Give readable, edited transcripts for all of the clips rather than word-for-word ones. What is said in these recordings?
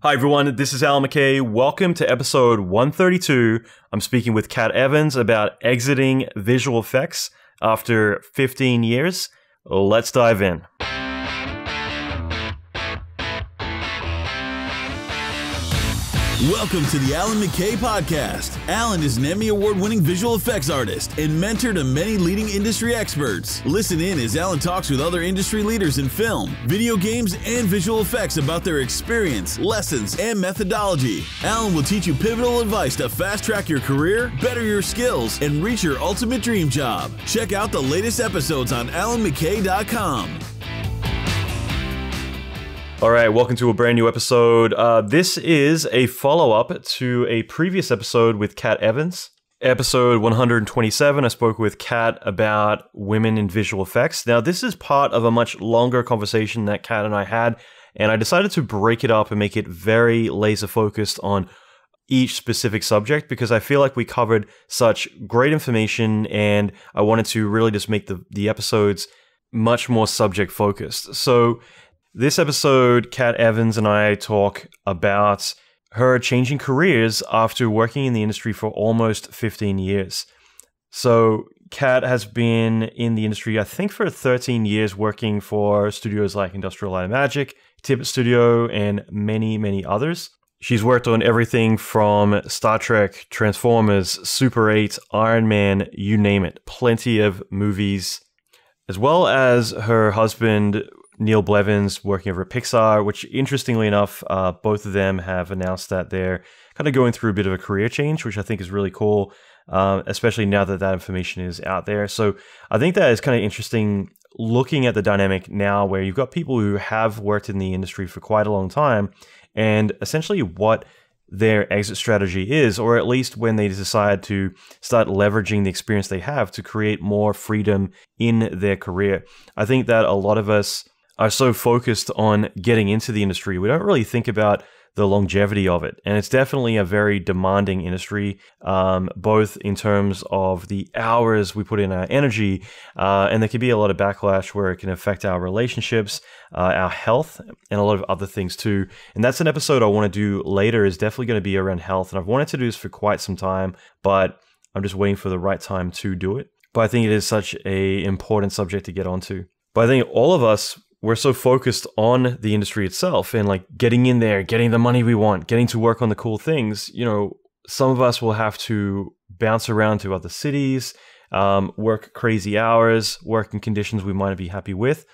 Hi everyone, this is Alan McKay. Welcome to episode 132. I'm speaking with Kat Evans about exiting visual effects after 15 years. Let's dive in. Welcome to the Alan McKay Podcast. Alan is an Emmy Award-winning visual effects artist and mentor to many leading industry experts. Listen in as Alan talks with other industry leaders in film, video games, and visual effects about their experience, lessons, and methodology. Alan will teach you pivotal advice to fast-track your career, better your skills, and reach your ultimate dream job. Check out the latest episodes on alanmckay.com. All right, welcome to a brand new episode. This is a follow-up to a previous episode with Kat Evans. Episode 127, I spoke with Kat about women in visual effects. Now, this is part of a much longer conversation that Kat and I had, and I decided to break it up and make it very laser-focused on each specific subject because I feel like we covered such great information, and I wanted to really just make the episodes much more subject-focused. So, this episode, Kat Evans and I talk about her changing careers after working in the industry for almost 15 years. So Kat has been in the industry, I think, for 13 years, working for studios like Industrial Light and Magic, Tippett Studio, and many, many others. She's worked on everything from Star Trek, Transformers, Super 8, Iron Man, you name it. Plenty of movies, as well as her husband, Neil Blevins, working over at Pixar, which interestingly enough, both of them have announced that they're kind of going through a bit of a career change, which I think is really cool, especially now that that information is out there. So I think that is kind of interesting looking at the dynamic now where you've got people who have worked in the industry for quite a long time and essentially what their exit strategy is, or at least when they decide to start leveraging the experience they have to create more freedom in their career. I think that a lot of us are so focused on getting into the industry, we don't really think about the longevity of it. And it's definitely a very demanding industry, both in terms of the hours we put in our energy, and there can be a lot of backlash where it can affect our relationships, our health, and a lot of other things too. And that's an episode I want to do later, is definitely going to be around health. And I've wanted to do this for quite some time, but I'm just waiting for the right time to do it. But I think it is such an important subject to get onto. But I think all of us, we're so focused on the industry itself and like getting in there, getting the money we want, getting to work on the cool things. You know, some of us will have to bounce around to other cities, work crazy hours, work in conditions we might not be happy with.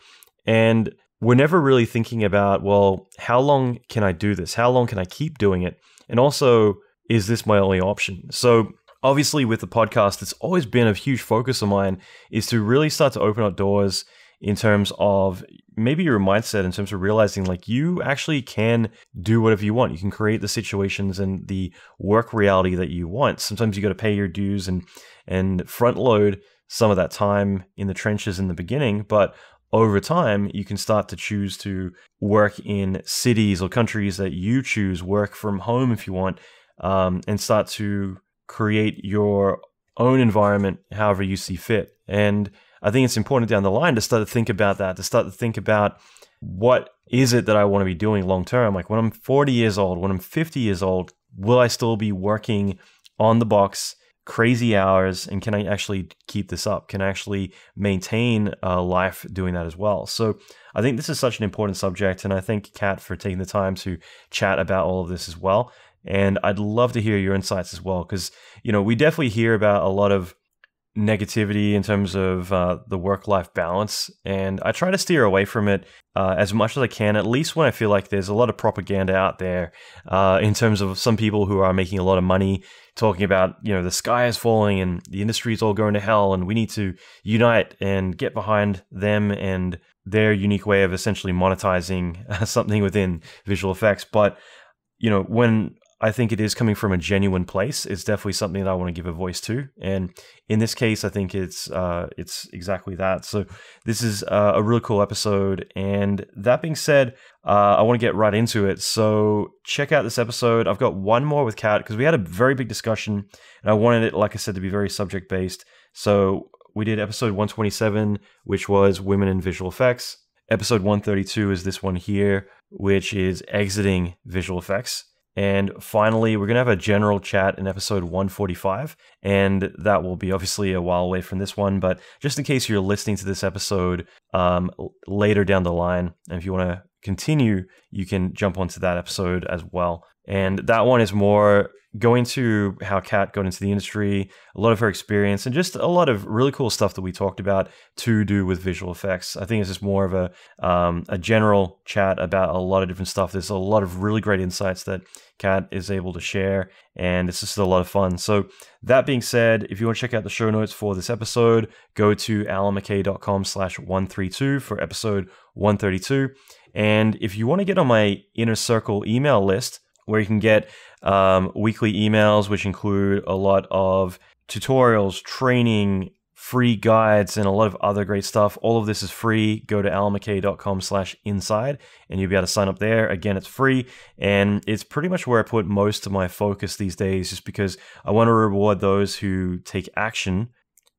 And we're never really thinking about, well, how long can I do this? How long can I keep doing it? And also, is this my only option? So obviously with the podcast, it's always been a huge focus of mine is to really start to open up doors in terms of maybe your mindset, in terms of realizing like you actually can do whatever you want. You can create the situations and the work reality that you want. Sometimes you got to pay your dues and front load some of that time in the trenches in the beginning, but over time you can start to choose to work in cities or countries that you choose, work from home if you want, and start to create your own environment however you see fit. And I think it's important down the line to start to think about that, to start to think about what is it that I want to be doing long term? Like when I'm 40 years old, when I'm 50 years old, will I still be working on the box, crazy hours, and can I actually keep this up? Can I actually maintain a life doing that as well? So I think this is such an important subject, and I thank Kat for taking the time to chat about all of this as well. And I'd love to hear your insights as well, because you know we definitely hear about a lot of negativity in terms of the work-life balance, and I try to steer away from it as much as I can, at least when I feel like there's a lot of propaganda out there in terms of some people who are making a lot of money talking about, you know, the sky is falling and the industry is all going to hell and we need to unite and get behind them and their unique way of essentially monetizing something within visual effects. But, you know, when I think it is coming from a genuine place, it's definitely something that I want to give a voice to. And in this case, I think it's exactly that. So this is a really cool episode. And that being said, I want to get right into it. So check out this episode. I've got one more with Kat because we had a very big discussion and I wanted it, like I said, to be very subject based. So we did episode 127, which was women in visual effects. Episode 132 is this one here, which is exiting visual effects. And finally, we're going to have a general chat in episode 145, and that will be obviously a while away from this one, but just in case you're listening to this episode later down the line, and if you want to continue, you can jump onto that episode as well. And that one is more going to how Kat got into the industry, a lot of her experience, and just a lot of really cool stuff that we talked about to do with visual effects. I think it's just more of a general chat about a lot of different stuff. There's a lot of really great insights that Kat is able to share, and it's just a lot of fun. So that being said, if you want to check out the show notes for this episode, go to alanmckay.com/132 for episode 132. And if you want to get on my Inner Circle email list, where you can get weekly emails, which include a lot of tutorials, training, free guides, and a lot of other great stuff. All of this is free. Go to alanmckay.com/inside, and you'll be able to sign up there. Again, it's free, and it's pretty much where I put most of my focus these days, just because I want to reward those who take action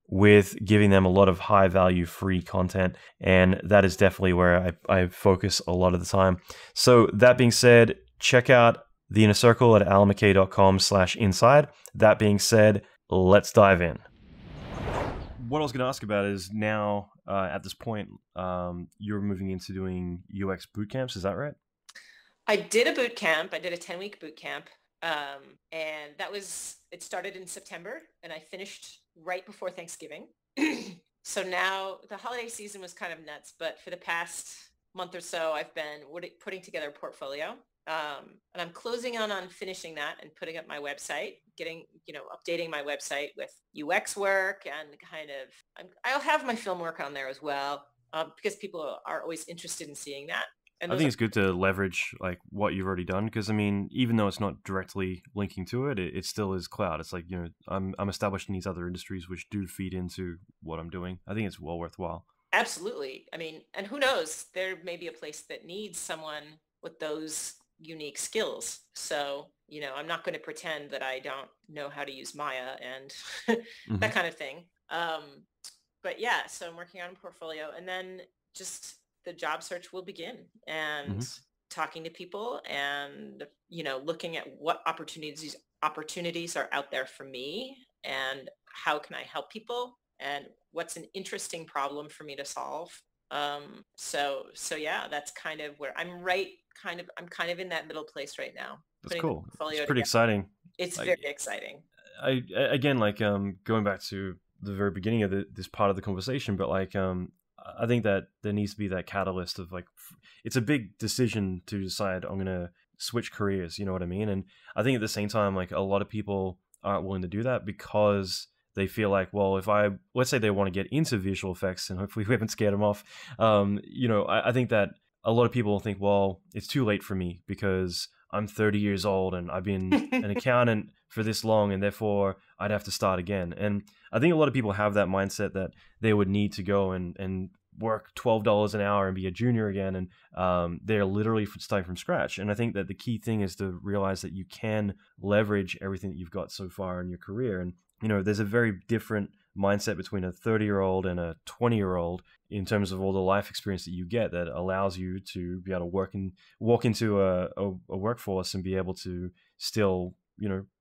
with giving them a lot of high value free content, and that is definitely where I focus a lot of the time. So that being said, check out the Inner Circle at alanmckay.com/inside. That being said, let's dive in. What I was going to ask about is now, at this point, you're moving into doing UX boot camps. Is that right? I did a boot camp. I did a 10-week boot camp. And it started in September, and I finished right before Thanksgiving. So now the holiday season was kind of nuts, but for the past month or so, I've been putting together a portfolio. And I'm closing on finishing that and putting up my website, updating my website with UX work and I'll have my film work on there as well, because people are always interested in seeing that. And I think it's good to leverage like what you've already done, because I mean, even though it's not directly linking to it, it still is cloud. It's like, I'm established in these other industries which do feed into what I'm doing. I think it's well worthwhile. Absolutely. I mean, and who knows, there may be a place that needs someone with those unique skills. So, I'm not going to pretend that I don't know how to use Maya and that kind of thing. But yeah, so I'm working on a portfolio, and then just the job search will begin, and talking to people and, looking at what opportunities are out there for me, and how can I help people, and what's an interesting problem for me to solve. So yeah, that's kind of where I'm I'm kind of in that middle place right now. That's cool. It's pretty exciting. It's very exciting. Going back to the very beginning of this part of the conversation, but I think that there needs to be that catalyst of it's a big decision to decide I'm going to switch careers. You know what I mean? And I think at the same time, a lot of people aren't willing to do that because they feel like, well, let's say they want to get into visual effects, and hopefully we haven't scared them off. I think that a lot of people think, well, it's too late for me because I'm 30 years old and I've been an accountant for this long, and therefore I'd have to start again. And I think a lot of people have that mindset that they would need to go and work $12 an hour and be a junior again, and they're literally starting from scratch. And I think that the key thing is to realize that you can leverage everything that you've got so far in your career. And there's a very different mindset between a 30-year-old and a 20-year-old in terms of all the life experience that you get that allows you to be able to walk into a workforce and be able to still,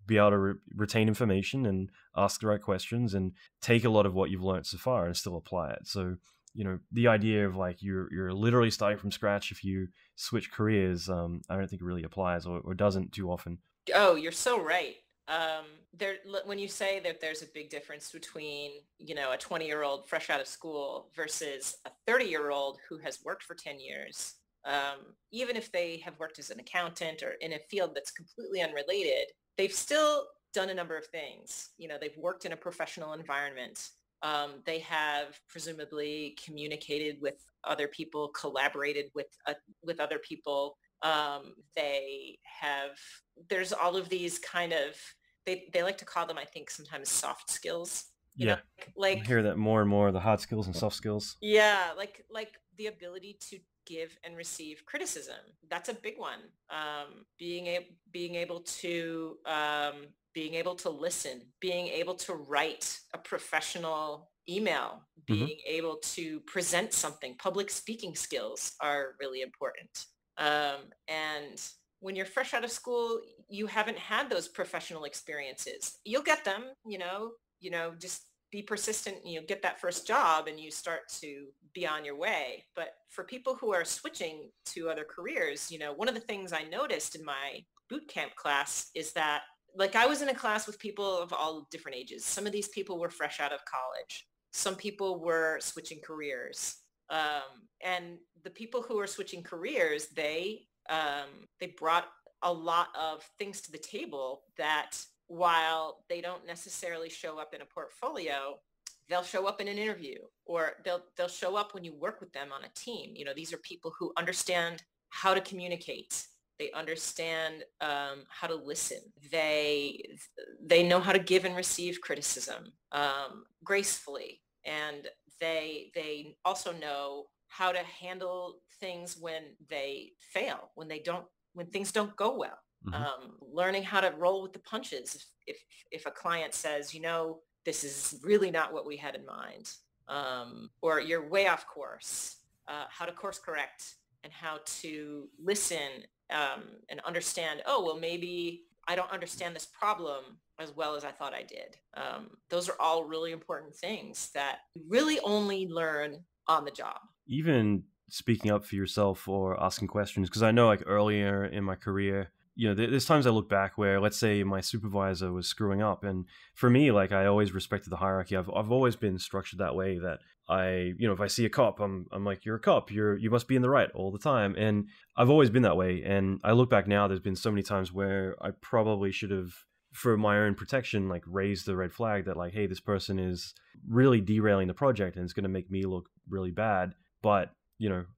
be able to retain information and ask the right questions and take a lot of what you've learned so far and still apply it. So, the idea of you're literally starting from scratch if you switch careers, I don't think it really applies or doesn't too often. Oh, you're so right. When you say that there's a big difference between, a 20-year-old fresh out of school versus a 30-year-old who has worked for 10 years, even if they have worked as an accountant or in a field that's completely unrelated, they've still done a number of things. They've worked in a professional environment. They have presumably communicated with other people, collaborated with other people. There's all of these kind of, they like to call them, I think, sometimes soft skills. I hear that more and more, the hard skills and soft skills. Yeah, like the ability to give and receive criticism. That's a big one. Being able to listen, being able to write a professional email, being able to present something. Public speaking skills are really important. And when you're fresh out of school, you haven't had those professional experiences. You'll get them, just be persistent and you'll get that first job and you start to be on your way. But for people who are switching to other careers, one of the things I noticed in my boot camp class is that, like, I was in a class with people of all different ages. Some of these people were fresh out of college. Some people were switching careers. And the people who were switching careers, they brought a lot of things to the table that, while they don't necessarily show up in a portfolio, they'll show up in an interview, or they'll show up when you work with them on a team. These are people who understand how to communicate. They understand how to listen. They know how to give and receive criticism gracefully, and they also know how to handle things when they fail, when things don't go well. Learning how to roll with the punches. If a client says, this is really not what we had in mind, or you're way off course, how to course correct and how to listen and understand, oh, well, maybe I don't understand this problem as well as I thought I did. Those are all really important things that you really only learn on the job. Even speaking up for yourself or asking questions, because I know, like, earlier in my career, there's times I look back where, let's say, my supervisor was screwing up, and for me, like, I always respected the hierarchy. I've always been structured that way, that if I see a cop, I'm like, you're a cop, you must be in the right all the time, and I've always been that way. And I look back now, there's been so many times where I probably should have, for my own protection, like, raised the red flag that, like, hey, this person is really derailing the project and it's going to make me look really bad. But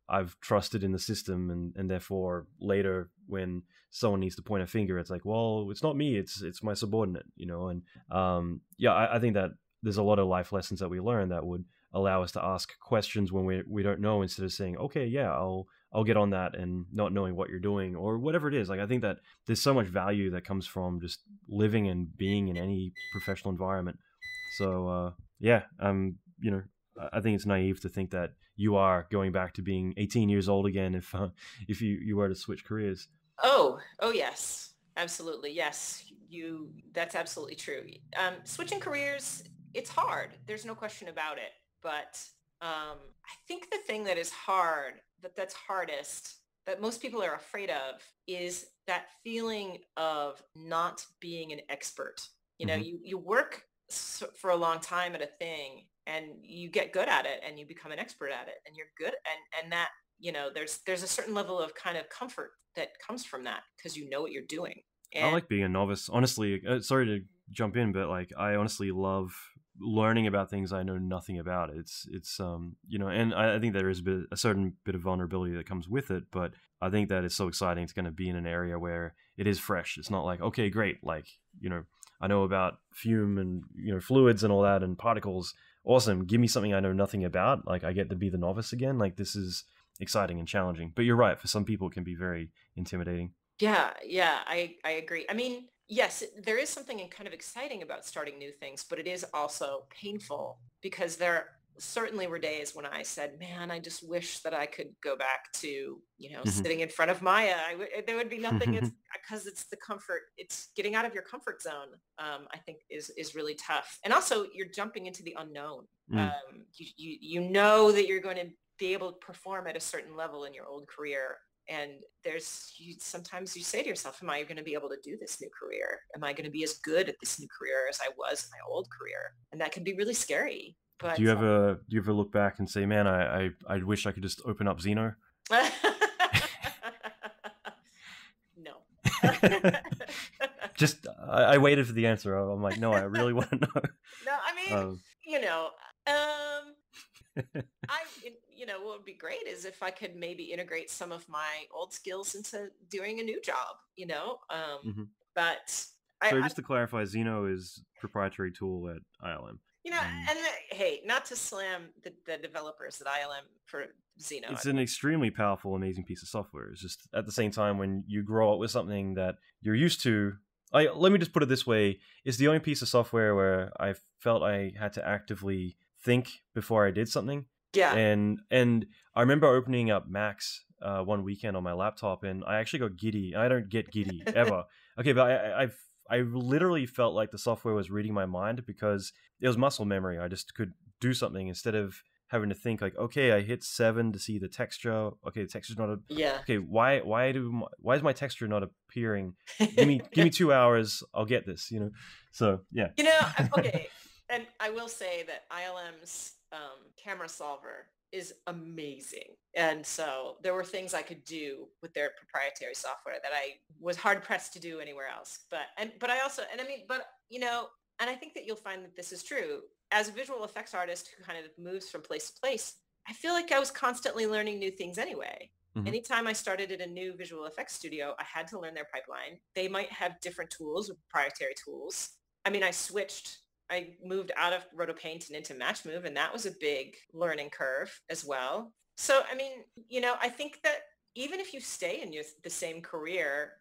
I've trusted in the system, and therefore later when someone needs to point a finger, it's like, well, it's not me, it's my subordinate, and I think that there's a lot of life lessons that we learn that would allow us to ask questions when we don't know, instead of saying, okay, yeah, I'll get on that, and not knowing what you're doing or whatever it is. Like, I think that there's so much value that comes from just living and being in any professional environment. So I think it's naive to think that you are going back to being 18 years old again if you were to switch careers. Oh yes, absolutely. Yes, that's absolutely true. Switching careers, it's hard. There's no question about it. But I think the thing that is hard, that's hardest, that most people are afraid of, is that feeling of not being an expert. You work for a long time at a thing, and you get good at it, and you become an expert at it, and you're good, and that, there's a certain level of kind of comfort that comes from that, because you know what you're doing. And I like being a novice, honestly. Sorry to jump in, but, like, I honestly love learning about things I know nothing about. It's and I think there is a certain bit of vulnerability that comes with it, but I think that it's so exciting. It's going to be in an area where it is fresh. It's not like, okay, great, like, I know about fume and fluids and all that and particles. Awesome. Give me something I know nothing about. Like, I get to be the novice again. Like, this is exciting and challenging. But you're right. For some people, it can be very intimidating. Yeah, I agree. I mean, yes, there is something kind of exciting about starting new things, but it is also painful, because there certainly were days when I said, man, I just wish that I could go back to, sitting in front of Maya. There would be nothing. It's because it's the comfort. It's getting out of your comfort zone, I think is really tough. And also, you're jumping into the unknown. You know that you're going to be able to perform at a certain level in your old career. And sometimes you say to yourself, am I going to be able to do this new career? Am I going to be as good at this new career as I was in my old career? And that can be really scary. But do you ever look back and say, man, I wish I could just open up Xeno? No. Just I waited for the answer. I'm like, no, I really want to know. No, I mean, what would be great is if I could maybe integrate some of my old skills into doing a new job, but just to clarify, Xeno is a proprietary tool at ILM. Hey, not to slam the developers at ILM for Xeno. It's an extremely powerful, amazing piece of software. It's just, at the same time, when you grow up with something that you're used to, let me just put it this way, it's the only piece of software where I felt I had to actively think before I did something. Yeah. And I remember opening up Macs one weekend on my laptop, and I actually got giddy. I don't get giddy ever. Okay, but I literally felt like the software was reading my mind because it was muscle memory. I just could do something instead of having to think like, okay, I hit 7 to see the texture. Okay, the texture's not okay. Why is my texture not appearing? Give me 2 hours. I'll get this. So yeah. Okay, and I will say that ILM's camera solver is amazing, and so there were things I could do with their proprietary software that I was hard pressed to do anywhere else. But I think that you'll find that this is true. As a visual effects artist who kind of moves from place to place, I feel like I was constantly learning new things anyway. Mm-hmm. Anytime I started at a new visual effects studio, I had to learn their pipeline. They might have different tools or proprietary tools. I mean, I moved out of Roto Paint and into Match Move, and that was a big learning curve as well. So, I mean, I think that even if you stay in the same career,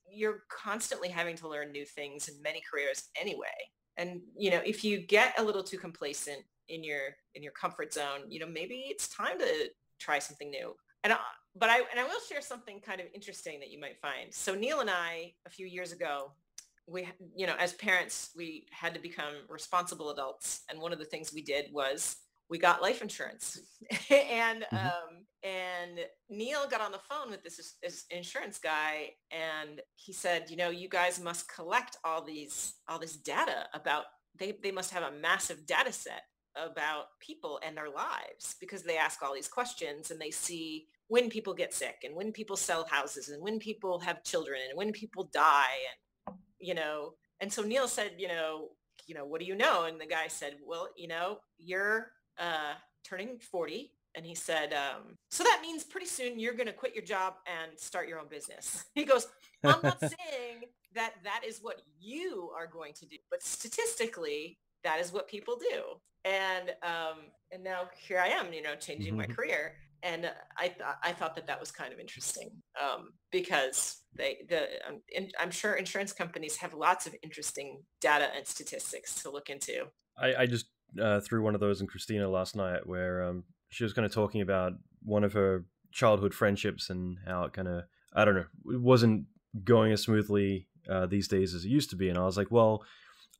you're constantly having to learn new things in many careers anyway. And, if you get a little too complacent in your comfort zone, maybe it's time to try something new. And I will share something kind of interesting that you might find. So Neil and I, a few years ago, we, as parents, we had to become responsible adults. And one of the things we did was we got life insurance. And Neil got on the phone with this insurance guy, and he said, you guys must collect all this data about, they must have a massive data set about people and their lives, because they ask all these questions and they see when people get sick and when people sell houses and when people have children and when people die, and so Neil said, what do you know? And the guy said, well, you're turning 40. And he said, so that means pretty soon you're going to quit your job and start your own business. He goes, I'm not saying that is what you are going to do, but statistically, that is what people do. And now here I am, changing my career. And I thought that was kind of interesting, because I'm sure insurance companies have lots of interesting data and statistics to look into. I just threw one of those in Christina last night, where she was kind of talking about one of her childhood friendships and how it kind of, I don't know, it wasn't going as smoothly these days as it used to be. And I was like, well,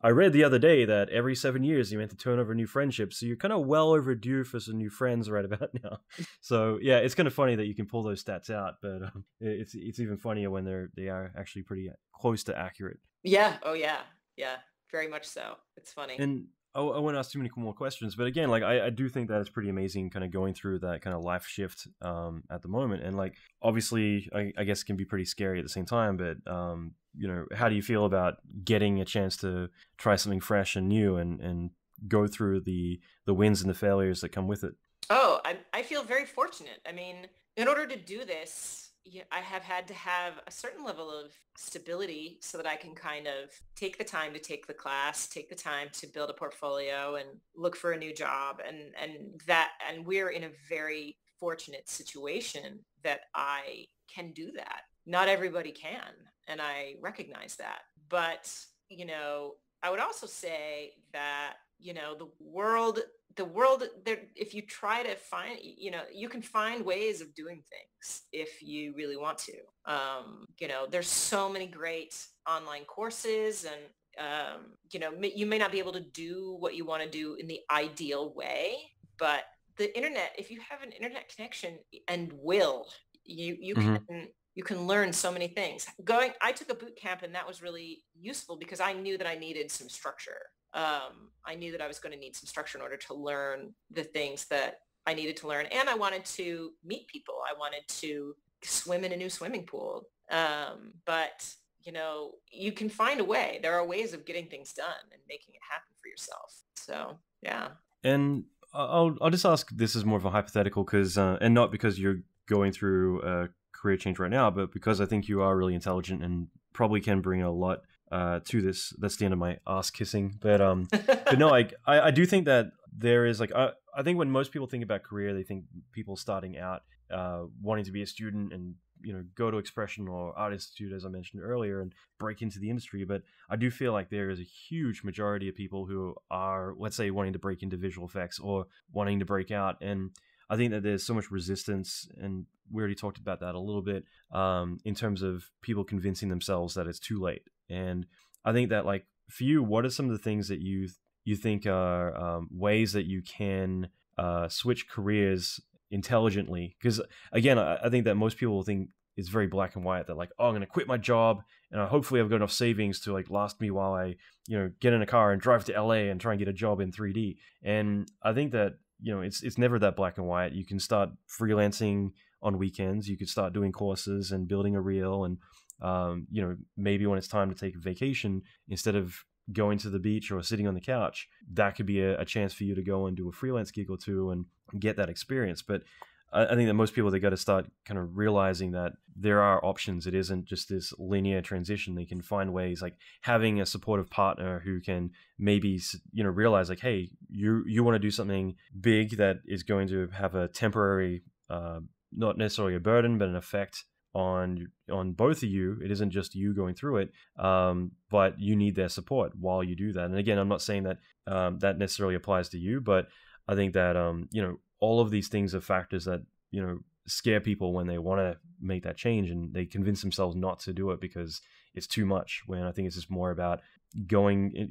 I read the other day that every 7 years you're meant to turn over new friendships, so you're kind of well overdue for some new friends right about now. So yeah, it's kind of funny that you can pull those stats out, but it's even funnier when they are actually pretty close to accurate. Yeah. Oh yeah. Yeah. Very much so. It's funny. And I won't ask too many more questions, but again, like I do think that it's pretty amazing, kind of going through that kind of life shift at the moment, and like obviously, I guess it can be pretty scary at the same time. But how do you feel about getting a chance to try something fresh and new, and go through the wins and the failures that come with it? Oh, I feel very fortunate. I mean, in order to do this, I have had to have a certain level of stability so that I can kind of take the time to take the class, take the time to build a portfolio and look for a new job. And we're in a very fortunate situation that I can do that. Not everybody can, and I recognize that. But, I would also say that, the world there, if you try to find, you can find ways of doing things if you really want to. There's so many great online courses, and, you may not be able to do what you want to do in the ideal way, but the internet, if you have an internet connection and you can learn so many things. I took a boot camp, and that was really useful because I knew that I needed some structure. I knew that I was going to need some structure in order to learn the things that I needed to learn. And I wanted to meet people. I wanted to swim in a new swimming pool. But, you can find a way. There are ways of getting things done and making it happen for yourself. So, yeah. And I'll just ask, this is more of a hypothetical, because and not because you're going through a career change right now, but because I think you are really intelligent and probably can bring a lot to this. That's the end of my ass kissing. But no, I do think that there is I think when most people think about career, they think people starting out wanting to be a student and go to Expression or Art Institute, as I mentioned earlier, and break into the industry. But I do feel like there is a huge majority of people who are, let's say, wanting to break into visual effects or wanting to break out. And I think that there's so much resistance and we already talked about that a little bit, in terms of people convincing themselves that it's too late. And I think that, like, for you, what are some of the things that you think are ways that you can switch careers intelligently? Because again, I think that most people think it's very black and white, that like, oh, I'm going to quit my job and hopefully I've got enough savings to like last me while I, get in a car and drive to LA and try and get a job in 3D. And I think that, it's never that black and white. You can start freelancing on weekends. You could start doing courses and building a reel. And, maybe when it's time to take a vacation, instead of going to the beach or sitting on the couch, that could be a chance for you to go and do a freelance gig or two and get that experience. But I think that most people, they got to start kind of realizing that there are options. It isn't just this linear transition. They can find ways, like having a supportive partner who can maybe, realize like, hey, you want to do something big that is going to have a temporary, not necessarily a burden, but an effect on both of you. It isn't just you going through it, but you need their support while you do that. And again, I'm not saying that that necessarily applies to you, but I think that all of these things are factors that scare people when they want to make that change, and they convince themselves not to do it because it's too much. When I think it's just more about going,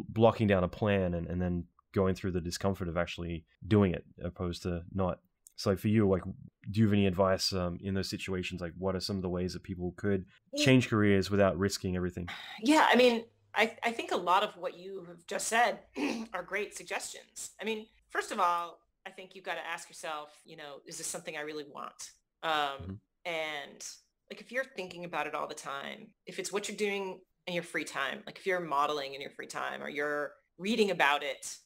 blocking down a plan and then going through the discomfort of actually doing it, opposed to not. So for you, like, do you have any advice in those situations? Like, what are some of the ways that people could change careers without risking everything? Yeah, I mean, I think a lot of what you have just said are great suggestions. I mean, first of all, I think you've got to ask yourself, is this something I really want? And like, if you're thinking about it all the time, if it's what you're doing in your free time, like if you're modeling in your free time or you're reading about it,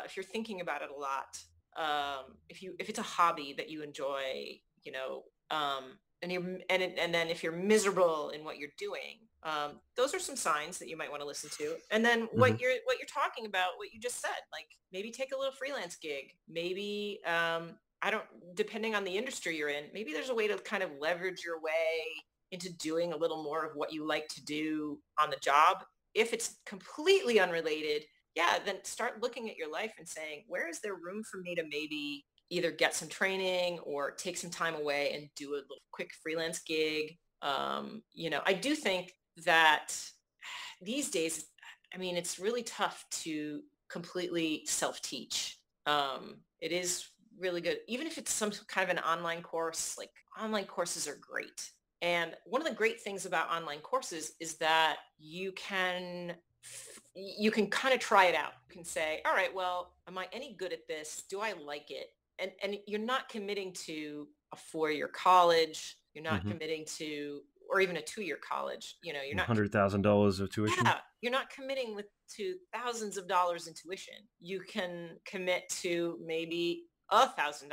if you're thinking about it a lot, if it's a hobby that you enjoy, and then if you're miserable in what you're doing, those are some signs that you might want to listen to. And then what you're talking about, what you just said, like maybe take a little freelance gig, maybe, depending on the industry you're in, maybe there's a way to kind of leverage your way into doing a little more of what you like to do on the job. If it's completely unrelated, yeah, then start looking at your life and saying, where is there room for me to maybe either get some training or take some time away and do a little quick freelance gig? I do think that these days, I mean, it's really tough to completely self-teach. It is really good, even if it's some kind of an online course. Like, online courses are great. And one of the great things about online courses is that you can kind of try it out. You can say, all right, well, am I any good at this? Do I like it? And you're not committing to a 4-year college. You're not committing to, or even a 2-year college. You're not $100,000 of tuition. Yeah, you're not committing to thousands of dollars in tuition. You can commit to maybe $1,000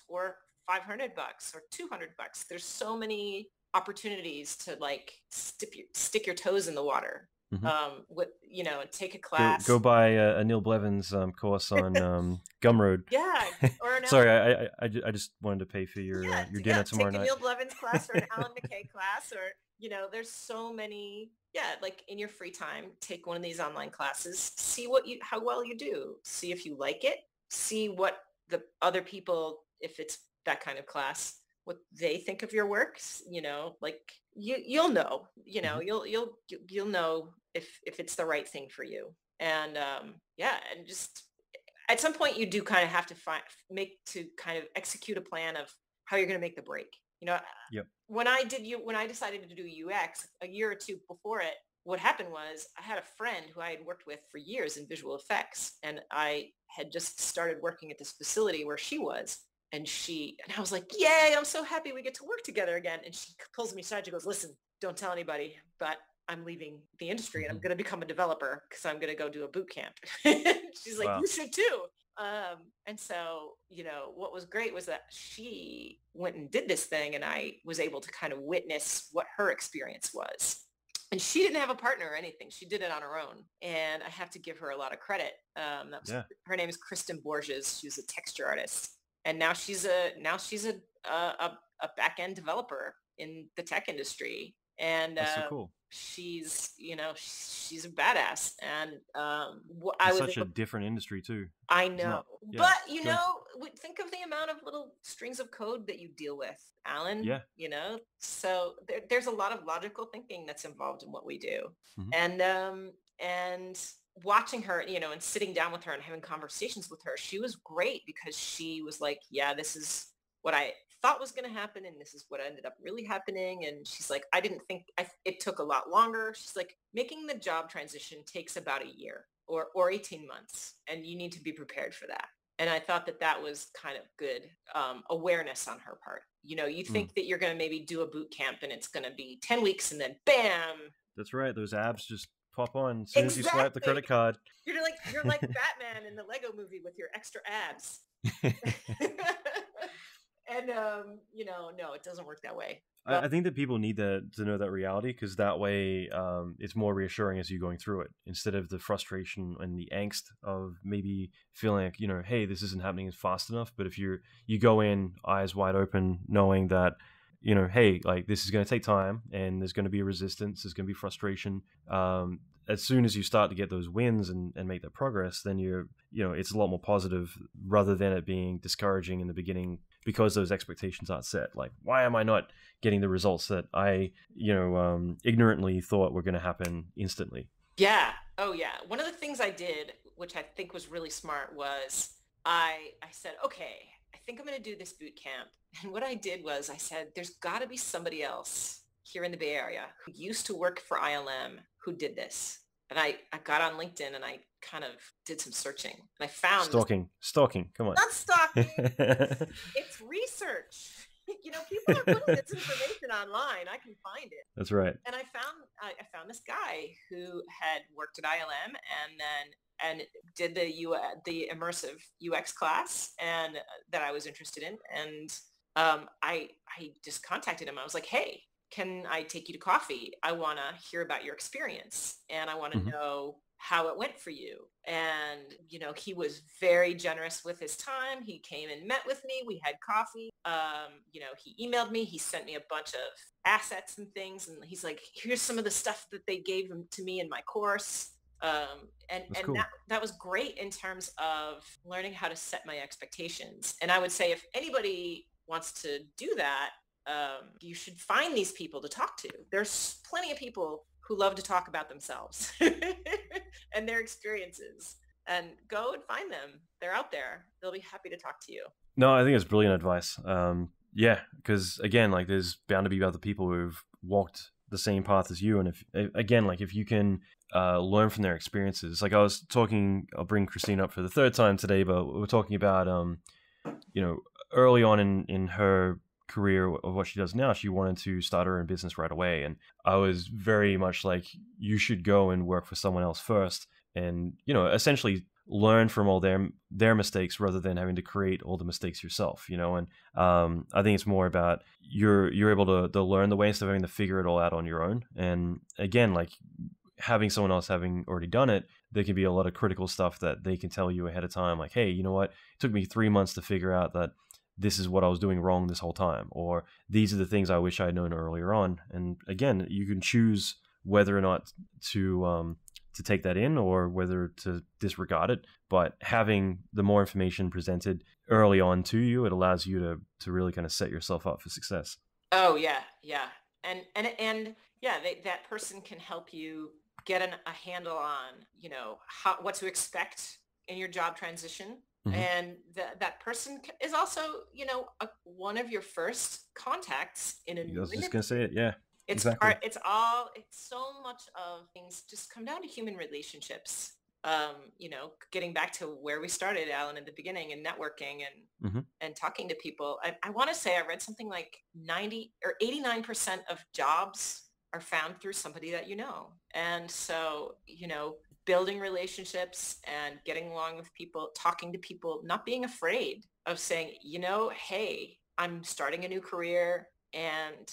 or $500 or $200. There's so many opportunities to like stick your toes in the water. Take a class. Go buy a Neil Blevins course on Gumroad. Yeah, or Sorry, I just wanted to pay for your dinner tomorrow night. Take a Neil Blevins class or an Alan McKay class, or there's so many. Yeah, like in your free time, take one of these online classes. See how well you do. See if you like it. See what the other people, if it's that kind of class, what they think of your works. Like you'll know. You'll know if it's the right thing for you. And and just at some point you do kind of have to kind of execute a plan of how you're going to make the break. When I decided to do UX a year or two before it, what happened was I had a friend who I had worked with for years in visual effects, and I had just started working at this facility where she was. And I was like, yay, I'm so happy we get to work together again. And she pulls me aside. She goes, listen, don't tell anybody, but I'm leaving the industry and I'm going to become a developer because I'm going to go do a boot camp. She's like, wow. You should too. And so, what was great was that she went and did this thing, and I was able to kind of witness what her experience was. And she didn't have a partner or anything. She did it on her own. And I have to give her a lot of credit. Her name is Kristen Borges. She was a texture artist. And now she's a back-end developer in the tech industry. And that's so cool. she's, she's a badass. And It's such a different industry too. I It's know, not- yeah, but sure. think of the amount of little strings of code that you deal with, Alan. Yeah. So there's a lot of logical thinking that's involved in what we do. Mhm. And watching her, and sitting down with her and having conversations with her, she was great because she was like, yeah, this is what I thought was going to happen, and this is what ended up really happening. And she's like, I didn't think it took a lot longer. She's like, making the job transition takes about a year or 18 months, and you need to be prepared for that. And I thought that was kind of good awareness on her part. You think that you're going to maybe do a boot camp and it's going to be 10 weeks and then bam. That's right. Those abs just pop on as soon as you swipe the credit card. You're like Batman in the Lego movie with your extra abs. And, no, it doesn't work that way. I think that people need to know that reality, because that way it's more reassuring as you're going through it, instead of the frustration and the angst of maybe feeling like, hey, this isn't happening as fast enough. But if you go in eyes wide open, knowing that, hey, like, this is going to take time and there's going to be resistance, there's going to be frustration. As soon as you start to get those wins and make that progress, then it's a lot more positive, rather than it being discouraging in the beginning because those expectations aren't set. Like, why am I not getting the results that I, ignorantly thought were going to happen instantly? Yeah. Oh, yeah. One of the things I did, which I think was really smart, was I said, okay, I think I'm going to do this boot camp. And what I did was I said, there's got to be somebody else here in the Bay Area who used to work for ILM who did this. And I got on LinkedIn and I kind of did some searching. And I found... Stalking. Come on. Not stalking. It's research. People are putting this information online. I can find it. That's right. And I found this guy who had worked at ILM and did the immersive UX class and that I was interested in. And I just contacted him. I was like, hey, can I take you to coffee? I want to hear about your experience and I want to know how it went for you. And, he was very generous with his time. He came and met with me. We had coffee. He emailed me. He sent me a bunch of assets and things. And he's like, here's some of the stuff that they gave to me in my course. Cool. that was great in terms of learning how to set my expectations. And I would say if anybody wants to do that, you should find these people to talk to. There's plenty of people who love to talk about themselves and their experiences, and go and find them. They're out there. They'll be happy to talk to you. No, I think it's brilliant advice. Yeah, because again, like, there's bound to be other people who've walked the same path as you. And if you can learn from their experiences, like I was talking, I'll bring Christine up for the third time today, but we're talking about, early on in her career of what she does now, she wanted to start her own business right away. And I was very much like, you should go and work for someone else first and, essentially learn from all their mistakes rather than having to create all the mistakes yourself, and I think it's more about you're able to learn the way instead of having to figure it all out on your own. And again, like, having someone else having already done it, there can be a lot of critical stuff that they can tell you ahead of time, like, hey, you know what, it took me 3 months to figure out that this is what I was doing wrong this whole time, or these are the things I wish I had known earlier on. And again, you can choose whether or not to take that in or whether to disregard it. But having the more information presented early on to you, it allows you to really kind of set yourself up for success. Oh yeah, yeah, and yeah, that person can help you get a handle on what to expect in your job transition. Mm-hmm. And that person is also, one of your first contacts in a new industry. I was just going to say it. Yeah, it's exactly. It's so much of things just come down to human relationships. Getting back to where we started, Alan, in the beginning, and networking and talking to people. I want to say I read something like 90 or 89% of jobs are found through somebody that you know. And so, building relationships and getting along with people, talking to people, not being afraid of saying, hey, I'm starting a new career and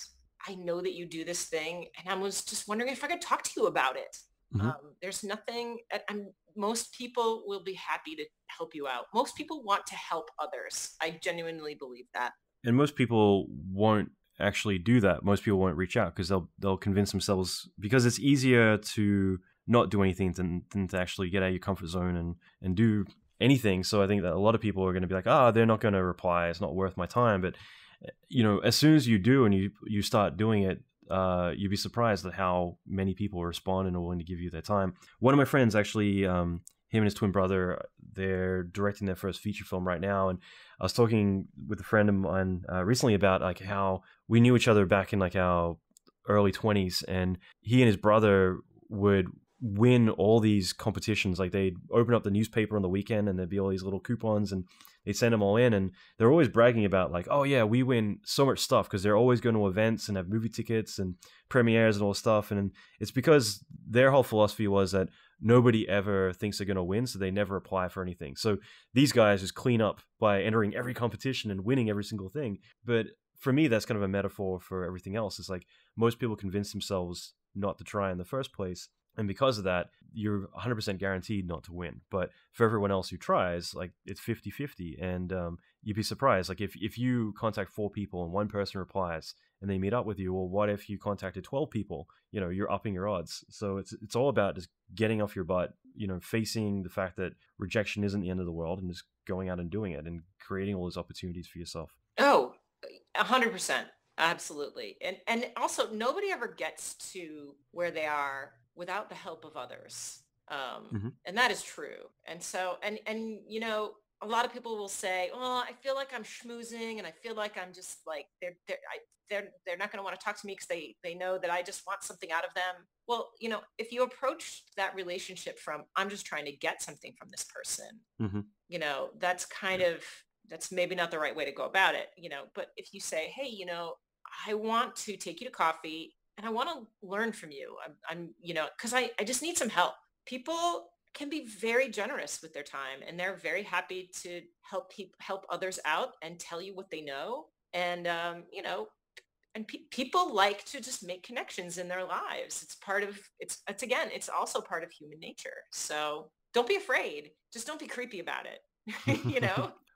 I know that you do this thing and I was just wondering if I could talk to you about it. Mm-hmm. There's nothing, most people will be happy to help you out. Most people want to help others. I genuinely believe that. And most people won't actually do that. Most people won't reach out because they'll convince themselves, because it's easier to not do anything than to actually get out of your comfort zone and do anything. So I think that a lot of people are going to be like, they're not going to reply, it's not worth my time. But as soon as you do and you start doing it, you'd be surprised at how many people respond and are willing to give you their time. One of my friends actually, him and his twin brother, they're directing their first feature film right now. And I was talking with a friend of mine recently about like how we knew each other back in like our early 20s, and he and his brother would win all these competitions. Like they'd open up the newspaper on the weekend and there'd be all these little coupons and they'd send them all in, and they're always bragging about like, oh yeah, we win so much stuff, because they're always going to events and have movie tickets and premieres and all this stuff. And it's because their whole philosophy was that nobody ever thinks they're going to win, so they never apply for anything. So these guys just clean up by entering every competition and winning every single thing. But for me, that's kind of a metaphor for everything else. It's like most people convince themselves not to try in the first place, and because of that, you're 100% guaranteed not to win. But for everyone else who tries, like it's 50-50. And you'd be surprised. Like if you contact 4 people and one person replies and they meet up with you, well, what if you contacted 12 people? You're upping your odds. So it's all about just getting off your butt, facing the fact that rejection isn't the end of the world, and just going out and doing it and creating all those opportunities for yourself. Oh, 100%. Absolutely. And also, nobody ever gets to where they are without the help of others. And that is true. And so, and a lot of people will say, well, I feel like I'm schmoozing, and I feel like I'm just like, they're not going to want to talk to me because they know that I just want something out of them. Well, if you approach that relationship from, I'm just trying to get something from this person, that's maybe not the right way to go about it, but if you say, hey, I want to take you to coffee and I want to learn from you. I'm because I just need some help. People can be very generous with their time, and they're very happy to help others out and tell you what they know. And, people like to just make connections in their lives. It's also part of human nature. So don't be afraid. Just don't be creepy about it.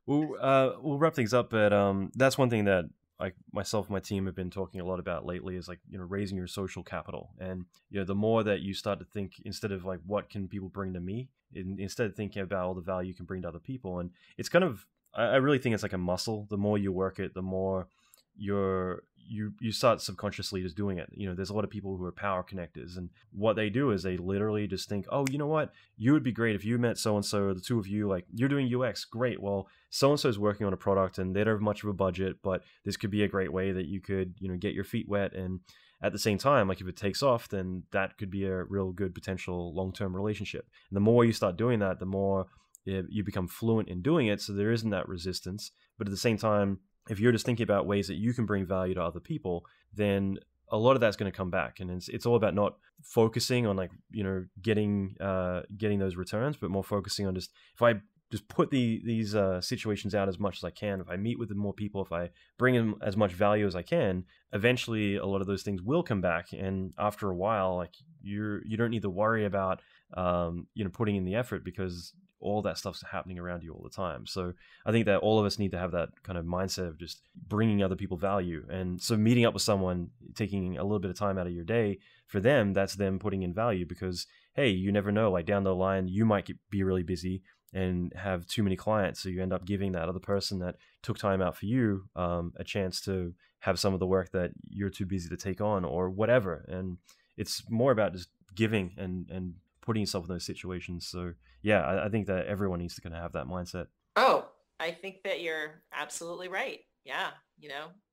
We'll wrap things up, but that's one thing that like myself and my team have been talking a lot about lately is like, raising your social capital. And, the more that you start to think, instead of like, what can people bring to me, instead of thinking about all the value you can bring to other people. And it's kind of, I really think it's like a muscle. The more you work it, the more you start subconsciously just doing it. There's a lot of people who are power connectors, and what they do is they literally just think, oh, you know what, you would be great if you met so-and-so, the two of you, like, you're doing UX, great. Well, so-and-so is working on a product and they don't have much of a budget, but this could be a great way that you could, get your feet wet. And at the same time, like if it takes off, then that could be a real good potential long-term relationship. And the more you start doing that, the more you become fluent in doing it. So there isn't that resistance. But at the same time, if you're just thinking about ways that you can bring value to other people, then a lot of that's going to come back. And it's all about not focusing on like, getting those returns, but more focusing on just, if I just put these situations out as much as I can, if I meet with more people, if I bring in as much value as I can, eventually a lot of those things will come back. And after a while, like you don't need to worry about, putting in the effort, because all that stuff's happening around you all the time. So I think that all of us need to have that kind of mindset of just bringing other people value. And so meeting up with someone, taking a little bit of time out of your day, for them, that's them putting in value, because, hey, you never know, like down the line, you might be really busy and have too many clients. So you end up giving that other person that took time out for you a chance to have some of the work that you're too busy to take on, or whatever. And it's more about just giving and putting yourself in those situations. So yeah, I think that everyone needs to kind of have that mindset. Oh, I think that you're absolutely right. Yeah.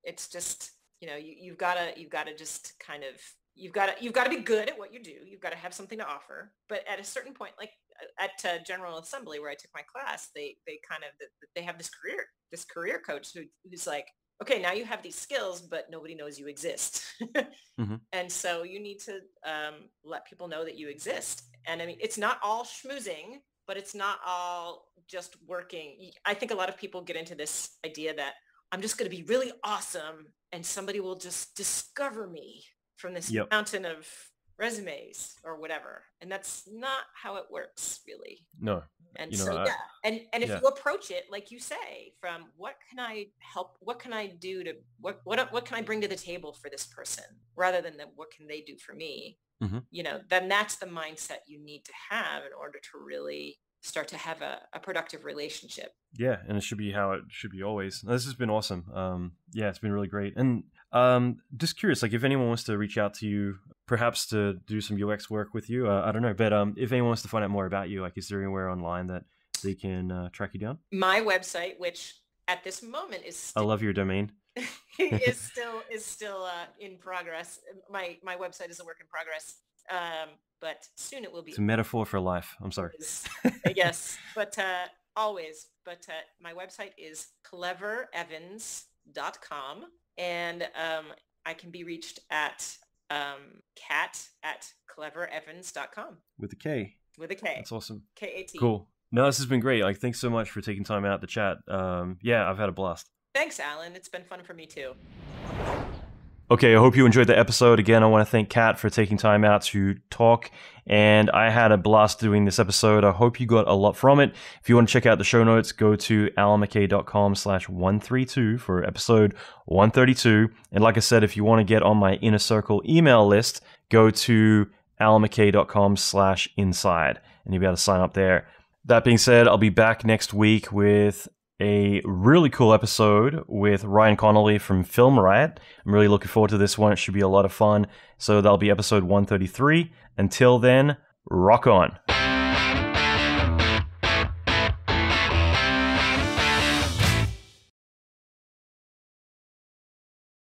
It's just, you've got to just kind of, you've got to be good at what you do. You've got to have something to offer. But at a certain point, like at General Assembly, where I took my class, they have this career coach who's like, okay, now you have these skills, but nobody knows you exist. And so you need to let people know that you exist. And I mean, it's not all schmoozing, but it's not all just working. I think a lot of people get into this idea that I'm just going to be really awesome and somebody will just discover me from this mountain of resumes or whatever. And that's not how it works, really. No. And You know, so, And if yeah. you approach it, like you say, from what can I help, what can I do to, what can I bring to the table for this person, rather than what can they do for me? Mm-hmm. You know, then that's the mindset you need to have in order to really start to have a productive relationship. Yeah, and it should be how it should be always. This has been awesome. Yeah, it's been really great. And just curious, like if anyone wants to reach out to you, perhaps to do some UX work with you, I don't know. But if anyone wants to find out more about you, like is there anywhere online that they can track you down? My website, which at this moment is I love your domain. is still in progress. My website is a work in progress. But soon it will be. It's a metaphor for life. I'm sorry. Yes, but always. But my website is cleverevans.com, and I can be reached at kat@cleverevans.com. With a K. With a K. That's awesome. K-A-T. Cool. No, this has been great. Like, thanks so much for taking time out to chat. Yeah, I've had a blast. Thanks, Alan. It's been fun for me too. Okay, I hope you enjoyed the episode. Again, I want to thank Kat for taking time out to talk, and I had a blast doing this episode. I hope you got a lot from it. If you want to check out the show notes, go to alanmckay.com/132 for episode 132. And like I said, if you want to get on my Inner Circle email list, go to alanmckay.com/inside, and you'll be able to sign up there. That being said, I'll be back next week with a really cool episode with Ryan Connolly from Film Riot. I'm really looking forward to this one. It should be a lot of fun. So that'll be episode 133. Until then, rock on.